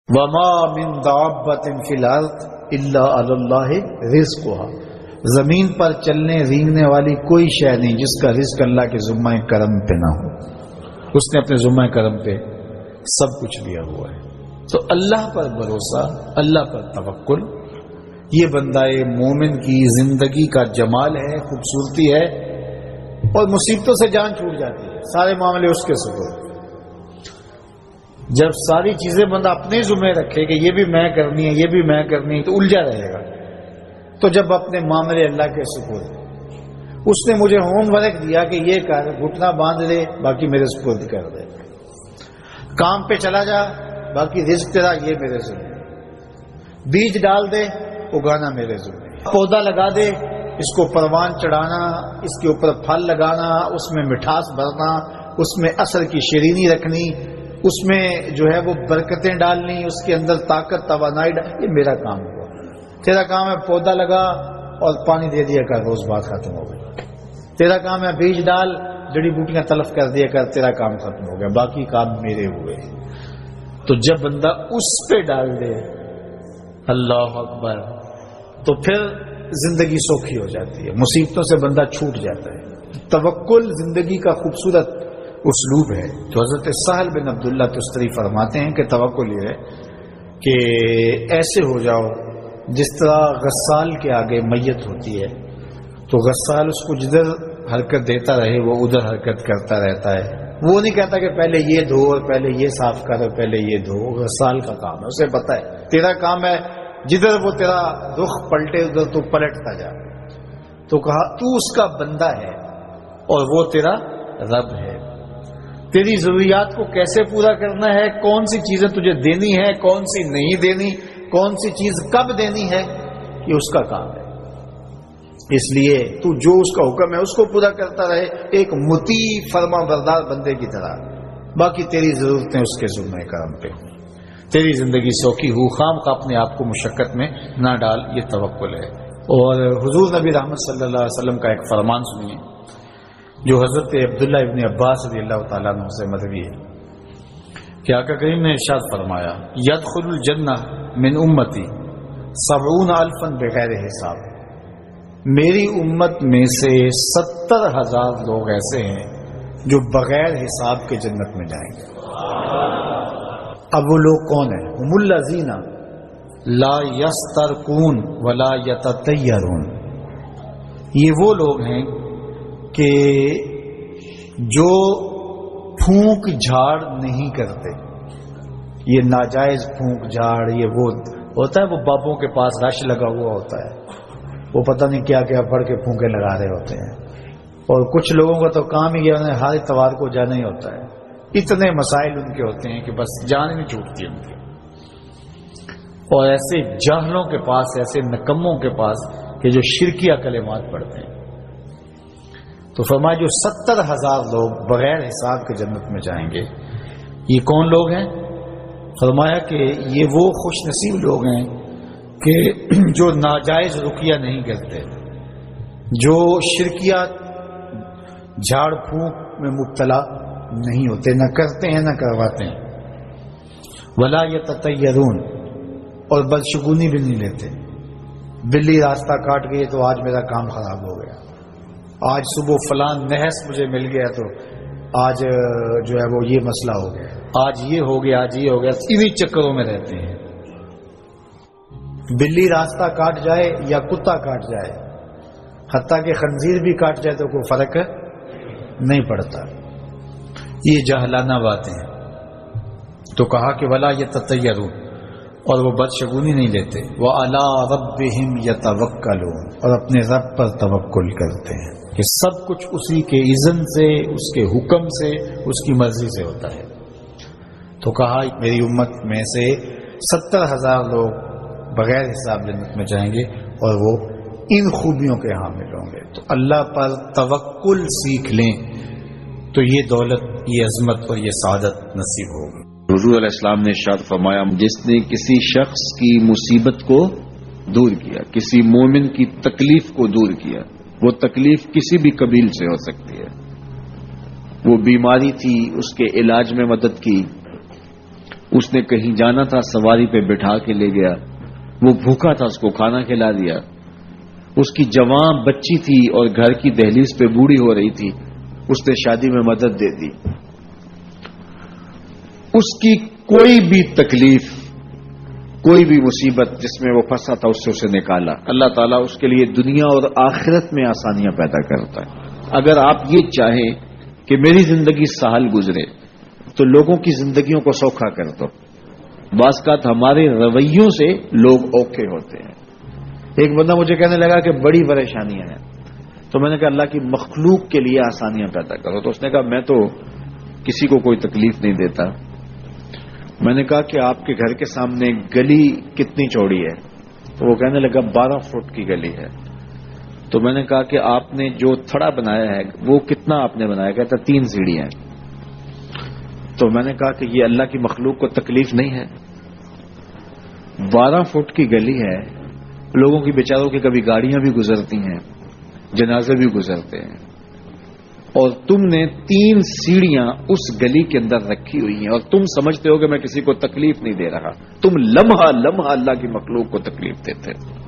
وما من دابۃ فی الارض الا علی اللہ رزقها، زمین پر چلنے رینگنے والی کوئی شے نہیں جس کا رزق اللہ کے ذمہ کرم پہ نہ ہو، اس نے اپنے ذمہ کرم پہ سب کچھ لیا ہوا ہے۔ تو اللہ پر بھروسہ، اللہ پر توکل، یہ بندہ مومن کی زندگی کا جمال ہے، خوبصورتی ہے، اور مصیبتوں سے جان چھوٹ جاتی ہے، سارے معاملے اس کے سپرد۔ جب ساری چیزیں بندہ اپنے ذمہ رکھے کہ یہ بھی میں کرنی ہے، یہ بھی میں کرنی ہے، تو الجھا رہے گا۔ تو جب اپنے معاملے اللہ کے سپرد، اس نے مجھے ہوم ورک دیا کہ یہ کر، گھٹنا باندھ دے، باقی میرے سپرد کر دے، کام پہ چلا جا، باقی رزق تیرا، یہ میرے ذمہ، بیج ڈال دے، اگانا میرے ذمہ، پودا لگا دے، اس کو پروان چڑھانا، اس کے اوپر پھل لگانا، اس میں مٹھاس بھرنا، اس میں اثر کی شیرینی رکھنی، اس میں جو ہے وہ برکتیں ڈالنی، اس کے اندر طاقت توانائی ڈالنی، یہ میرا کام ہوا۔ تیرا کام ہے پودا لگا اور پانی دے دیا کر، روز بات ختم ہو گئی۔ تیرا کام ہے بیج ڈال، جڑی بوٹیاں تلف کر دیا کر، تیرا کام ختم ہو گیا، باقی کام میرے ہوئے۔ تو جب بندہ اس پہ ڈال دے، اللہ اکبر، تو پھر زندگی سوکھی ہو جاتی ہے، مصیبتوں سے بندہ چھوٹ جاتا ہے۔ توکل زندگی کا خوبصورت اسلوب ہے۔ تو حضرت سہل بن عبداللہ تستری فرماتے ہیں کہ توکل یہ ہے کہ ایسے ہو جاؤ جس طرح غسال کے آگے میت ہوتی ہے تو غسال اس کو جدھر حرکت دیتا رہے وہ ادھر حرکت کرتا رہتا ہے، وہ نہیں کہتا کہ پہلے یہ دھو اور پہلے یہ صاف کر اور پہلے یہ دھو۔ غسال کا کام ہے، اسے پتہ ہے تیرا کام ہے جدھر وہ تیرا رخ پلٹے ادھر تو پلٹتا جا۔ تو کہا تو اس کا بندہ ہے اور وہ تیرا رب ہے، تیری ضروریات کو کیسے پورا کرنا ہے، کون سی چیزیں تجھے دینی ہے، کون سی نہیں دینی، کون سی چیز کب دینی ہے، یہ اس کا کام ہے۔ اس لیے تو جو اس کا حکم ہے اس کو پورا کرتا رہے، ایک مطیع فرما بردار بندے کی طرح، باقی تیری ضرورتیں اس کے ذمہ کرم پہ، تیری زندگی سوکھی ہو، خام خواہ اپنے آپ کو مشقت میں نہ ڈال، یہ توکل ہے۔ اور حضور نبی رحمت صلی اللہ علیہ وسلم کا ایک فرمان سنیے جو حضرت عبداللہ ابن عباس رضی اللہ تعالیٰ عنہ سے مروی ہے کہ آقا کریم نے ارشاد فرمایا، یدخل الجنہ من امتی 70,000 بغیر حساب، میری امت میں سے 70,000 لوگ ایسے ہیں جو بغیر حساب کے جنت میں جائیں گے۔ اب وہ لوگ کون ہیں؟ هم الذین لا یسترقون ولا یتطیرون، یہ وہ لوگ ہیں کہ جو پھونک جھاڑ نہیں کرتے، یہ ناجائز پھونک جھاڑ، یہ وہ ہوتا ہے وہ بابوں کے پاس رش لگا ہوا ہوتا ہے، وہ پتہ نہیں کیا کیا پڑھ کے پھونکے لگا رہے ہوتے ہیں، اور کچھ لوگوں کا تو کام ہی انہیں ہر اتوار کو جانا ہی ہوتا ہے، اتنے مسائل ان کے ہوتے ہیں کہ بس جان نہیں چھوٹتی ان کی۔ اور ایسے جاہلوں کے پاس، ایسے نکموں کے پاس کہ جو شرکیہ کلمات پڑھتے ہیں۔ تو فرمایا جو 70,000 لوگ بغیر حساب کے جنت میں جائیں گے، یہ کون لوگ ہیں؟ فرمایا کہ یہ وہ خوش نصیب لوگ ہیں کہ جو ناجائز رقیہ نہیں کرتے، جو شرکیہ جھاڑ پھونک میں مبتلا نہیں ہوتے، نہ کرتے ہیں نہ کرواتے ہیں، ولا یتطیرون، اور بدشگونی بھی نہیں لیتے۔ بلی راستہ کاٹ گئی تو آج میرا کام خراب ہو گیا، آج صبح فلاں نحس مجھے مل گیا تو آج جو ہے وہ یہ مسئلہ ہو گیا، آج یہ ہو گیا، آج یہ ہو گیا، انہی چکروں میں رہتے ہیں۔ بلی راستہ کاٹ جائے یا کتا کاٹ جائے، حتیٰ کہ خنزیر بھی کاٹ جائے تو کوئی فرق نہیں پڑتا، یہ جاہلانہ باتیں ہیں۔ تو کہا کہ ولا یتطیرون، اور وہ بدشگونی نہیں لیتے، وَعَلَىٰ رَبِّهِمْ يَتَوَكَّلُونَ، اور اپنے رب پر توکل کرتے ہیں کہ سب کچھ اسی کے اذن سے، اس کے حکم سے، اس کی مرضی سے ہوتا ہے۔ تو کہا میری امت میں سے 70,000 لوگ بغیر حساب جنت میں جائیں گے اور وہ ان خوبیوں کے حامل ہوں گے۔ تو اللہ پر توکل سیکھ لیں تو یہ دولت، یہ عظمت اور یہ سعادت نصیب ہوگی۔ حضور علیہ السلام نے ارشاد فرمایا، جس نے کسی شخص کی مصیبت کو دور کیا، کسی مومن کی تکلیف کو دور کیا، وہ تکلیف کسی بھی قبیل سے ہو سکتی ہے، وہ بیماری تھی اس کے علاج میں مدد کی، اس نے کہیں جانا تھا، سواری پہ بٹھا کے لے گیا، وہ بھوکا تھا، اس کو کھانا کھلا دیا۔ اس کی جوان بچی تھی اور گھر کی دہلیز پہ بوڑھی ہو رہی تھی، اس نے شادی میں مدد دے دی۔ اس کی کوئی بھی تکلیف، کوئی بھی مصیبت جس میں وہ پھنسا تھا، اس سے اسے نکالا۔ اللہ تعالیٰ اس کے لیے دنیا اور آخرت میں آسانیاں پیدا کرتا ہے۔ اگر آپ یہ چاہیں کہ میری زندگی سہل گزرے تو لوگوں کی زندگیوں کو سوکھا کر دو۔ بعض اوقات ہمارے رویوں سے لوگ اوکھے ہوتے ہیں۔ ایک بندہ مجھے کہنے لگا کہ بڑی پریشانیاں ہیں، تو میں نے کہا اللہ کی مخلوق کے لیے آسانیاں پیدا کرو۔ تو اس نے کہا میں تو کسی کو کوئی تکلیف نہیں دیتا۔ میں نے کہا کہ آپ کے گھر کے سامنے گلی کتنی چوڑی ہے؟ تو وہ کہنے لگا 12 فٹ کی گلی ہے۔ تو میں نے کہا کہ آپ نے جو تھڑا بنایا ہے وہ کتنا آپ نے بنایا؟ کہتا 3 سیڑھیاں ہیں۔ تو میں نے کہا کہ یہ اللہ کی مخلوق کو تکلیف نہیں ہے؟ 12 فٹ کی گلی ہے، لوگوں کی بیچاروں کی کبھی گاڑیاں بھی گزرتی ہیں، جنازے بھی گزرتے ہیں، اور تم نے 3 سیڑھیاں اس گلی کے اندر رکھی ہوئی ہیں اور تم سمجھتے ہو کہ میں کسی کو تکلیف نہیں دے رہا، تم لمحہ لمحہ اللہ کی مخلوق کو تکلیف دیتے ہو۔